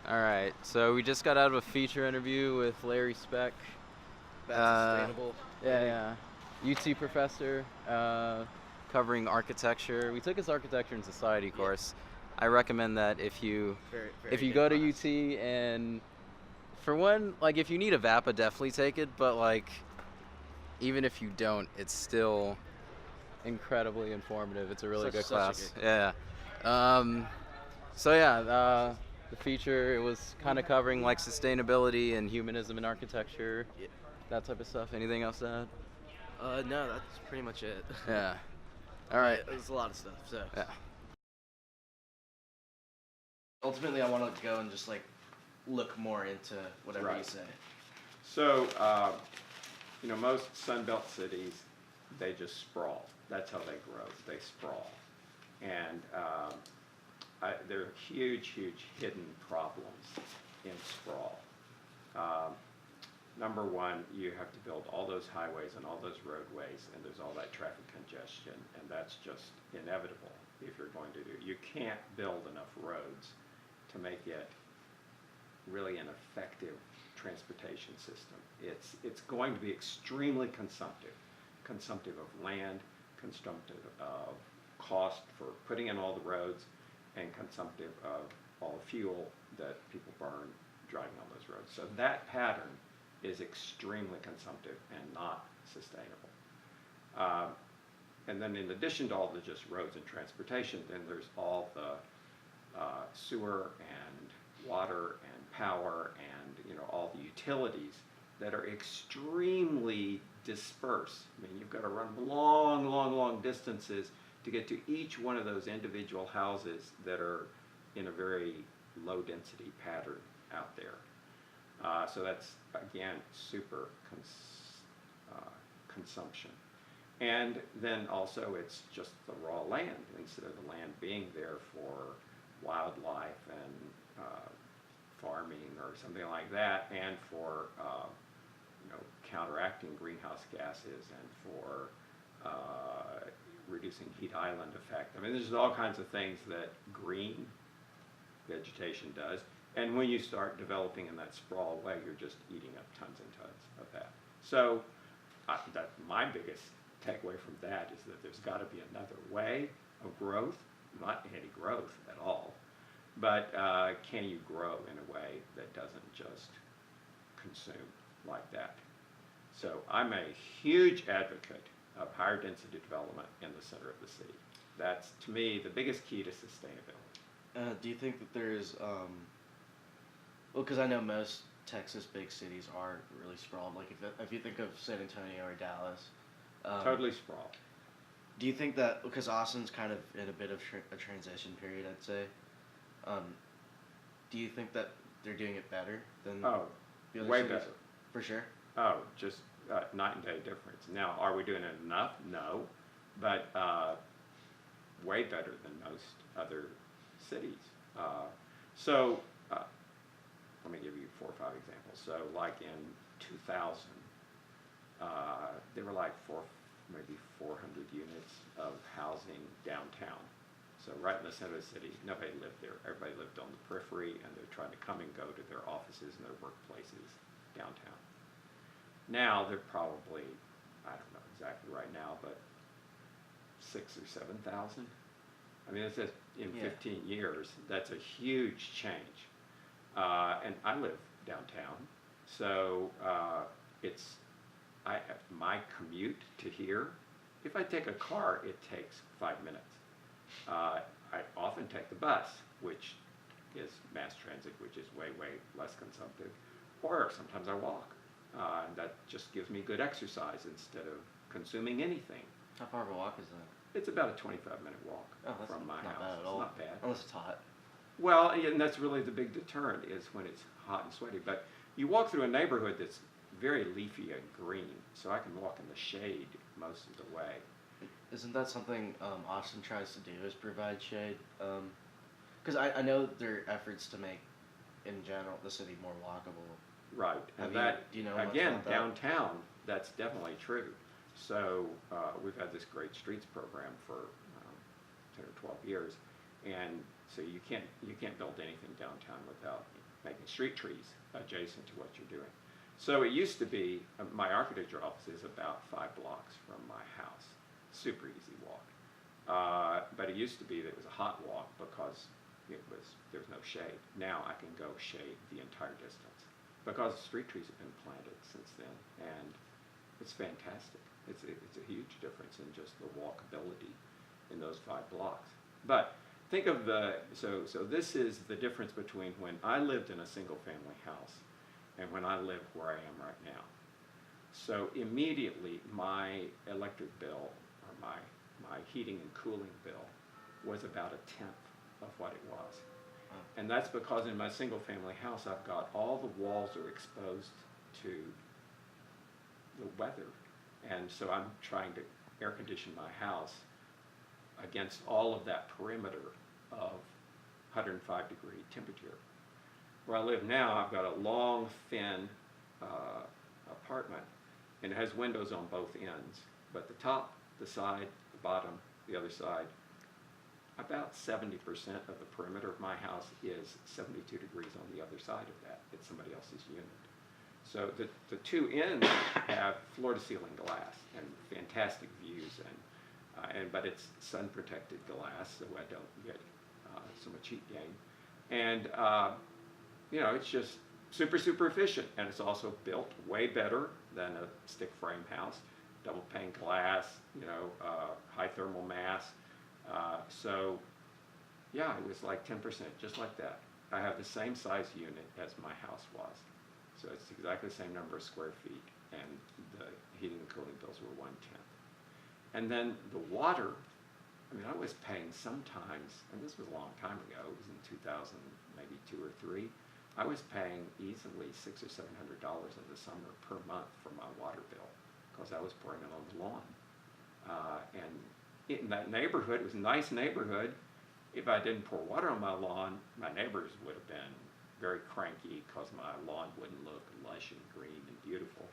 All right, so we just got out of a feature interview with Larry Speck. That's sustainable. Yeah. UT professor, covering architecture. We took his architecture and society Yeah. course. I recommend that if you Very good go to class. UT, and for one, like if you need a VAPA, definitely take it. But like even if you don't, it's still incredibly informative. It's a really good Such a class. good Yeah. Um, So yeah, the feature, it was kind of covering like sustainability and humanism in architecture, Yeah. that type of stuff. Anything else to add? No, that's pretty much it. Yeah. All right. But there's a lot of stuff. So Yeah. ultimately, I want to go and just like look more into whatever you Right. say. So, most Sunbelt cities, they just sprawl. That's how they grow. They sprawl. And there are huge, huge hidden problems in sprawl. Um, Number one, you have to build all those highways and all those roadways, and there's all that traffic congestion, and that's just inevitable if you're going to do. You can't build enough roads to make it really an effective transportation system. It's going to be extremely consumptive of land, consumptive of cost for putting in all the roads, and consumptive of all the fuel that people burn driving on those roads. So that pattern is extremely consumptive and not sustainable. And then in addition to all the just roads and transportation, then there's all the sewer and water and power and all the utilities that are extremely dispersed. I mean, you've got to run long, long, long distances to get to each one of those individual houses that are in a very low density pattern out there. So that's, again, super consumption. And then also it's just the raw land, instead of the land being there for wildlife and farming or something like that, and for counteracting greenhouse gases and for reducing heat island effect. I mean, there's all kinds of things that green vegetation does. And when you start developing in that sprawl way, you're just eating up tons and tons of that. So my biggest takeaway from that is that there's got to be another way of growth, not anti-growth at all, but can you grow in a way that doesn't just consume like that? So I'm a huge advocate of higher density development in the center of the city. That's, to me, the biggest key to sustainability. Do you think that there's well, because I know most Texas big cities are really sprawled. Like if you think of San Antonio or Dallas, Totally sprawled. do you think that because Austin's kind of in a bit of a transition period, I'd say, do you think that they're doing it better than Oh, the other way cities? better. For sure. Oh, just night and day difference. Now, are we doing it enough? No, but way better than most other cities. So let me give you 4 or 5 examples. So like in 2000, there were like maybe 400 units of housing downtown. So right in the center of the city, nobody lived there. Everybody lived on the periphery, and they're trying to come and go to their offices and their workplaces downtown. Now they're probably, I don't know exactly right now, but 6,000 or 7,000. I mean, it's just in 15 years, that's a huge change. And I live downtown, so my commute to here, if I take a car, it takes 5 minutes. I often take the bus, which is mass transit, which is way, way less consumptive, or sometimes I walk. And that just gives me good exercise instead of consuming anything. How far of a walk is that? It's about a 25-minute walk That's from my not house. bad at all. It's not bad. Unless it's hot. Well, and that's really the big deterrent, is when it's hot and sweaty. But you walk through a neighborhood that's very leafy and green, so I can walk in the shade most of the way. Isn't that something Austin tries to do, is provide shade? Because I know there are efforts to make, in general, the city more walkable. Right, and Do you know much again, about that? downtown, that's definitely true. So we've had this Great Streets program for 10 or 12 years, and so you can't build anything downtown without making street trees adjacent to what you're doing. So it used to be, my architecture office is about 5 blocks from my house. Super easy walk. But it used to be that it was a hot walk because there was no shade. Now I can go shade the entire distance because street trees have been planted since then, and it's fantastic. It's a huge difference in just the walkability in those 5 blocks. But think of so this is the difference between when I lived in a single family house and when I live where I am right now. So immediately my electric bill, or my heating and cooling bill, was about 1/10 of what it was. And that's because in my single family house I've got all the walls are exposed to the weather. And so I'm trying to air condition my house against all of that perimeter of 105-degree temperature. Where I live now, I've got a long, thin apartment, and it has windows on both ends. But the top, the side, the bottom, the other side, about 70% of the perimeter of my house is 72 degrees on the other side of that. It's somebody else's unit. So the two ends have floor-to-ceiling glass and fantastic views, but it's sun-protected glass, so I don't get so much heat gain. And it's just super efficient, and it's also built way better than a stick frame house. Double pane glass, high thermal mass. So yeah, it was like 10%, just like that. I have the same size unit as my house was. So it's exactly the same number of square feet, and the heating and cooling bills were 1/10. And then the water, I was paying sometimes, and this was a long time ago, it was in 2000, maybe 2 or 3, I was paying easily $600 or $700 in the summer per month for my water bill, because I was pouring it on the lawn. And in that neighborhood, it was a nice neighborhood. If I didn't pour water on my lawn, my neighbors would have been very cranky because my lawn wouldn't look lush and green and beautiful.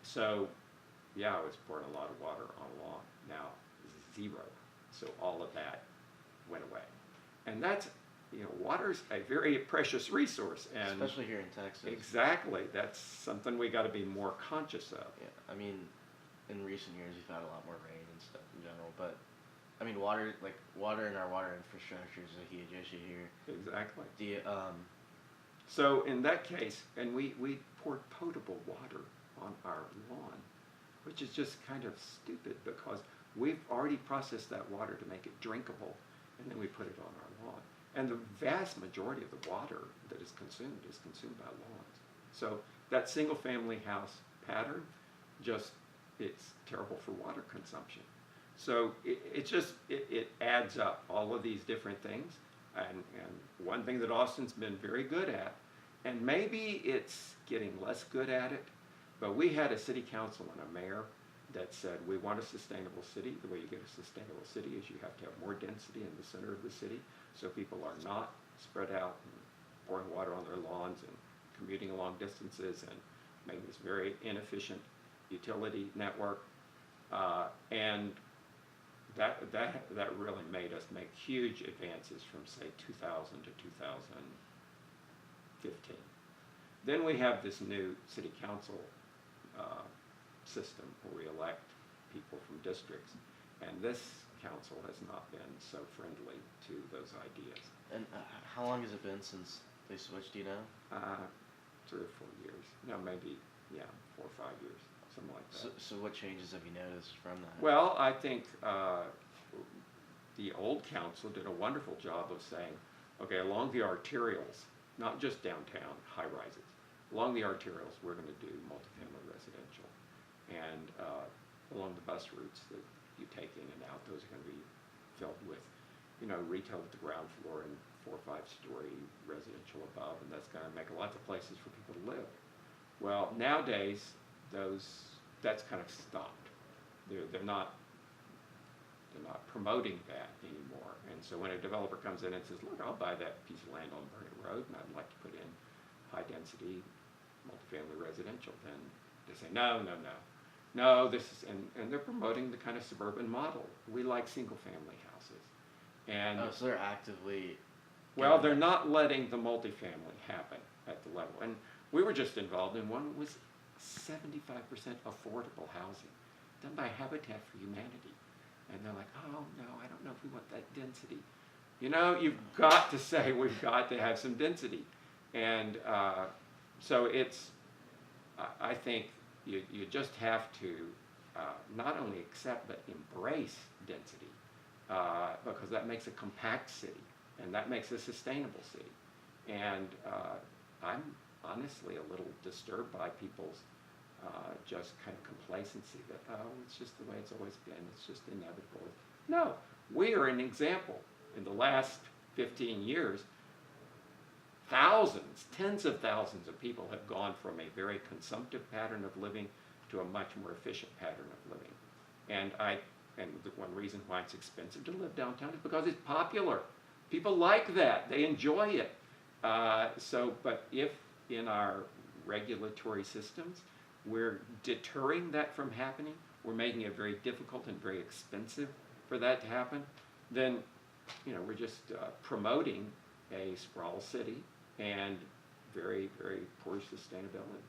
So yeah, I was pouring a lot of water on the lawn. Now, 0. So all of that went away. And that's, water's a very precious resource. And especially here in Texas. Exactly. That's something we got to be more conscious of. Yeah, in recent years we've had a lot more rain and stuff in general, but water in our water infrastructure is a huge issue here. Exactly. So in that case, and we poured potable water on our lawn, which is just kind of stupid because we've already processed that water to make it drinkable, and then we put it on our lawn. And the vast majority of the water that is consumed by lawns. So that single family house pattern, it's terrible for water consumption. So it adds up, all of these different things. And one thing that Austin's been very good at, and maybe it's getting less good at it, but we had a city council and a mayor that said, we want a sustainable city. The way you get a sustainable city is you have to have more density in the center of the city, so people are not spread out and pouring water on their lawns and commuting long distances and making this very inefficient utility network. And that really made us make huge advances from, say, 2000 to 2015. Then we have this new city council system where we elect people from districts, and this council has not been so friendly to those ideas. And how long has it been since they switched, do you know? 3 or 4 years. No, maybe, 4 or 5 years, something like that. So what changes have you noticed from that? Well, I think the old council did a wonderful job of saying, okay, along the arterials, not just downtown high-rises, along the arterials we're going to do multifamily residential. And along the bus routes that you take in and out, those are going to be filled with, retail at the ground floor and 4 or 5 story residential above, and that's going to make lots of places for people to live. Well, nowadays, that's kind of stopped. They're not promoting that anymore. And so when a developer comes in and says, look, I'll buy that piece of land on Burger Road and I'd like to put in high density multifamily residential, then they say, no, this is, and they're promoting the kind of suburban model. We like single family houses. And so they're actively Well, they're not letting the multifamily happen at the level. And we were just involved in one that was 75% affordable housing done by Habitat for Humanity. And they're like, oh no, I don't know if we want that density. You know, you've got to say we've got to have some density. And so it's, I think you just have to not only accept but embrace density because that makes a compact city and that makes a sustainable city. And I'm honestly a little disturbed by people's just kind of complacency that, oh, it's just the way it's always been, it's just inevitable. No, we are an example. In the last 15 years, thousands, tens of thousands of people have gone from a very consumptive pattern of living to a much more efficient pattern of living. And the one reason why it's expensive to live downtown is because it's popular. People like that, they enjoy it. But if in our regulatory systems, we're deterring that from happening, we're making it very difficult and very expensive for that to happen, then we're just promoting a sprawl city and very, very poor sustainability.